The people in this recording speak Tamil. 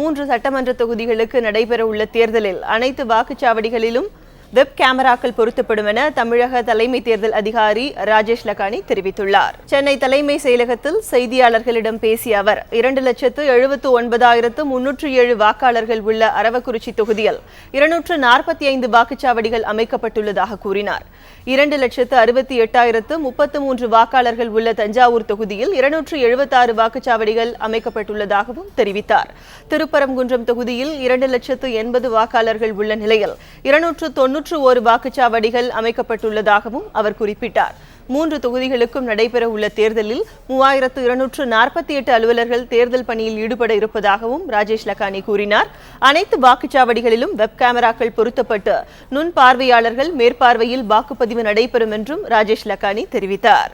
3 சட்டமன்ற தொகுதிகளுக்கு நடைபெறவுள்ள தேர்தலில் அனைத்து வாக்குச்சாவடிகளிலும் வெப் கேமராக்கள் பொருத்தப்படும் என தமிழக தலைமை தேர்தல் அதிகாரி ராஜேஷ் லக்கானி தெரிவித்துள்ளார். சென்னை தலைமை செயலகத்தில் செய்தியாளர்களிடம் பேசிய அவர் 2,79,307 வாக்காளர்கள் உள்ள அரவக்குறிச்சி தொகுதியில் 245 வாக்குச்சாவடிகள் அமைக்கப்பட்டுள்ளதாக கூறினார். 2,68,033 வாக்காளர்கள் உள்ள தஞ்சாவூர் தொகுதியில் 276 வாக்குச்சாவடிகள் அமைக்கப்பட்டுள்ளதாகவும் தெரிவித்தார். திருப்பரங்குன்றம் தொகுதியில் 2,80,000 வாக்காளர்கள் உள்ள நிலையில் 291 வாக்குச்சாவடிகள் அமைக்கப்பட்டுள்ளதாகவும் அவர் குறிப்பிட்டார். 3 தொகுதிகளுக்கும் நடைபெறவுள்ள தேர்தலில் 3,248 அலுவலர்கள் தேர்தல் பணியில் ஈடுபட இருப்பதாகவும் ராஜேஷ் லக்கானி கூறினார். அனைத்து வாக்குச்சாவடிகளிலும் வெப் கேமராக்கள் பொருத்தப்பட்டு நுண் பார்வையாளர்கள் மேற்பார்வையில் வாக்குப்பதிவு நடைபெறும் என்றும் ராஜேஷ் லக்கானி தெரிவித்தார்.